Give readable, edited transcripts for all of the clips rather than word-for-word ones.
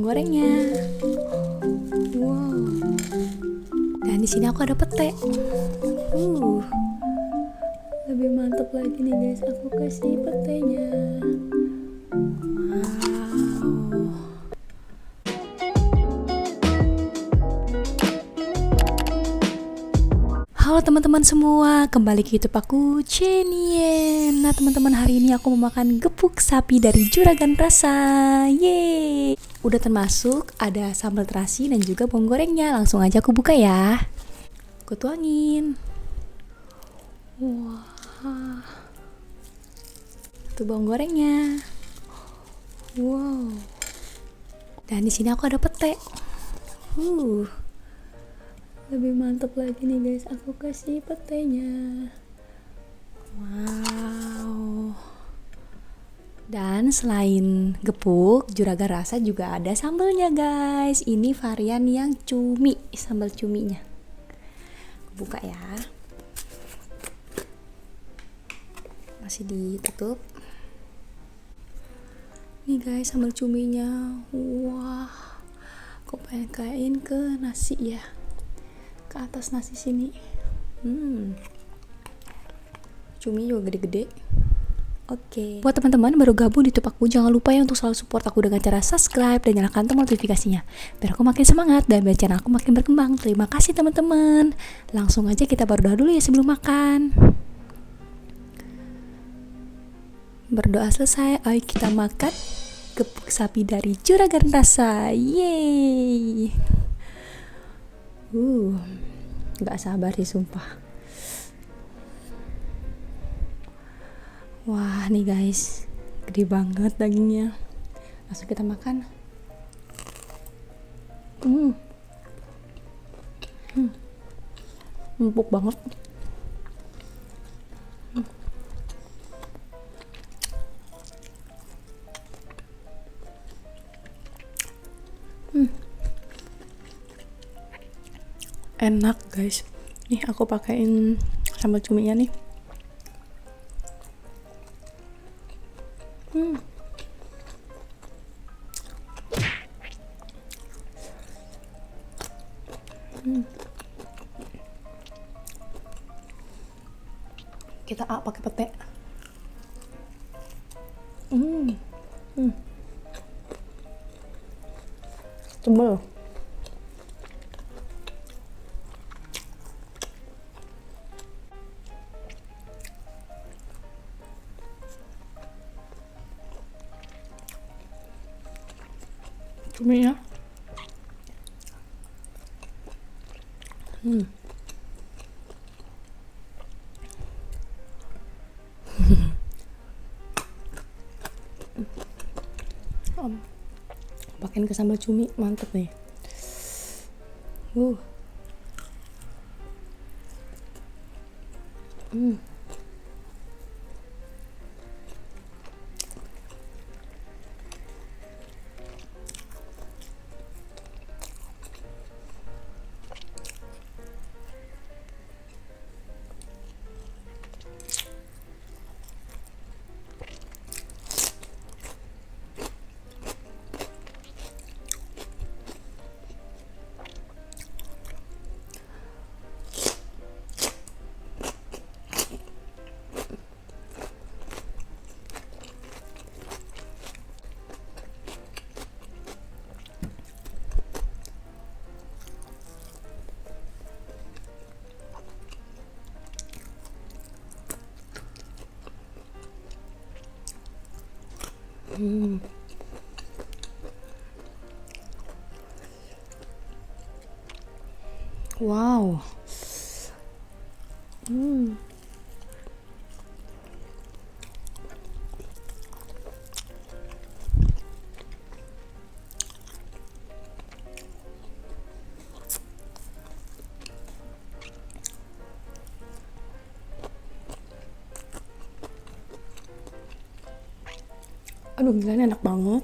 bawang gorengnya. Wow. Dan di sini aku ada pete. Lebih mantap lagi nih guys, aku kasih petenya. Wow. Halo teman-teman semua, kembali ke YouTube aku, Cenien. Nah teman-teman, hari ini aku mau makan gepuk sapi dari Juragan Rasa. Yeay. Udah termasuk ada sambal terasi dan juga bawang gorengnya. Langsung aja aku buka ya. Aku tuangin. Wah. Tuh bawang gorengnya. Wow. Dan di sini aku ada pete. Lebih mantap lagi nih guys, aku kasih petenya. Wow. Dan selain gepuk, Juragan Rasa juga ada sambelnya guys. Ini varian yang cumi, sambal cuminya. Buka ya. Masih ditutup. Nih guys, sambal cuminya. Wah. Aku pengen kain ke nasi ya. Ke atas nasi sini. Cumi juga gede-gede. Oke. Buat teman-teman baru gabung di YouTube aku, jangan lupa ya untuk selalu support aku dengan cara subscribe dan nyalakan tombol notifikasinya biar aku makin semangat dan biar channel aku makin berkembang. Terima kasih teman-teman. Langsung aja kita berdoa dulu ya sebelum makan. Berdoa selesai, ayo kita makan gepuk sapi dari Juragan Rasa. Yeay. Gak sabar sih sumpah. Wah nih guys, gede banget dagingnya. Langsung kita makan. Empuk banget. Enak guys. Nih aku pakein sambal cuminya nih. Kita pakai pete. Tebel. Cuminya. Pakein ke sambal cumi, mantep nih. Wow. Aduh gila, ini enak banget.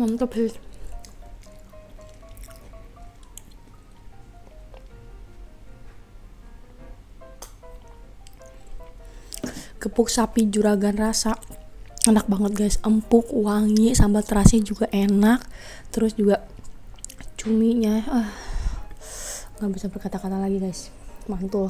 Mantap sih. Gepuk sapi Juragan Rasa enak banget guys, empuk, wangi, sambal terasi juga enak, terus juga cuminya nggak bisa berkata-kata lagi guys, mantul.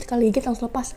Sekali gigit langsung lepas.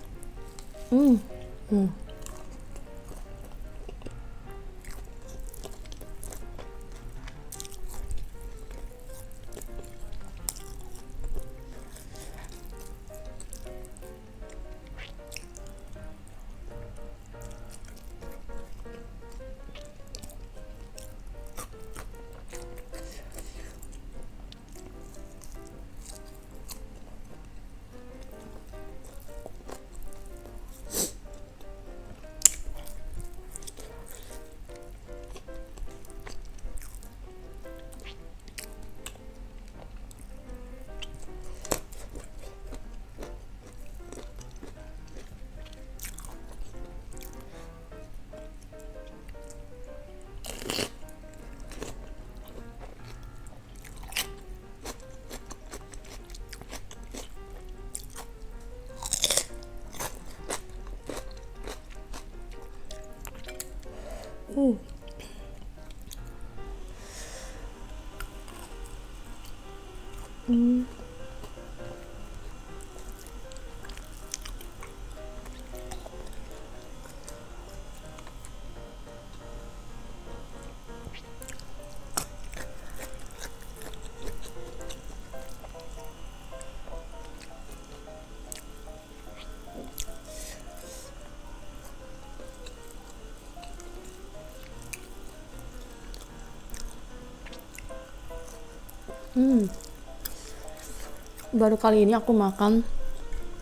Baru kali ini aku makan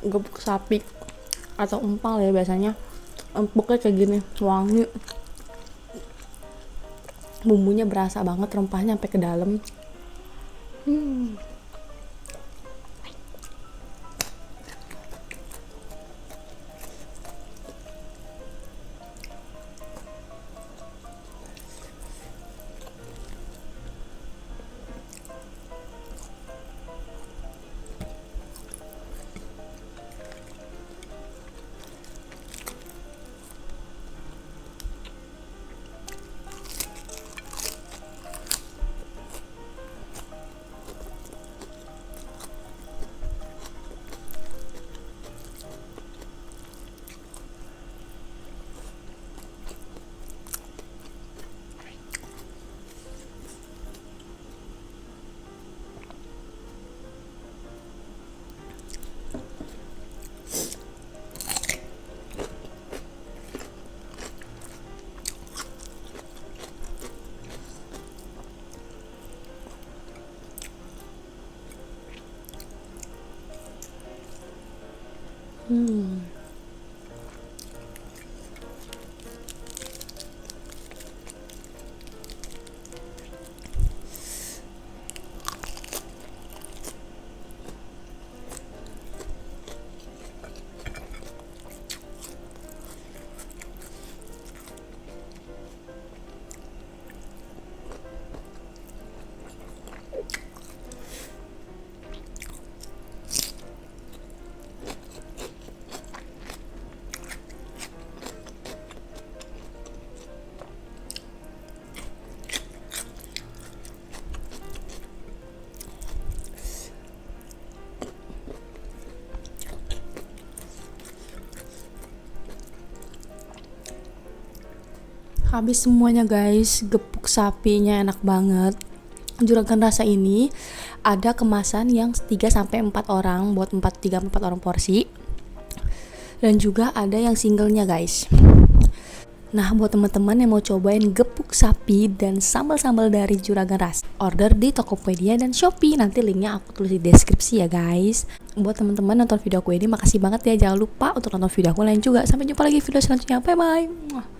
gepuk sapi atau empal ya, biasanya empuknya kayak gini, wangi, bumbunya berasa banget, rempahnya sampai ke dalam. Habis semuanya guys, gepuk sapinya enak banget. Juragan Rasa ini ada kemasan yang 3-4 orang buat 3-4 orang porsi. Dan juga ada yang singlenya guys. Nah, buat teman-teman yang mau cobain gepuk sapi dan sambal-sambal dari Juragan Rasa, order di Tokopedia dan Shopee. Nanti linknya aku tulis di deskripsi ya guys. Buat teman-teman nonton video aku ini, makasih banget ya. Jangan lupa untuk nonton video aku lain juga. Sampai jumpa lagi video selanjutnya. Bye bye.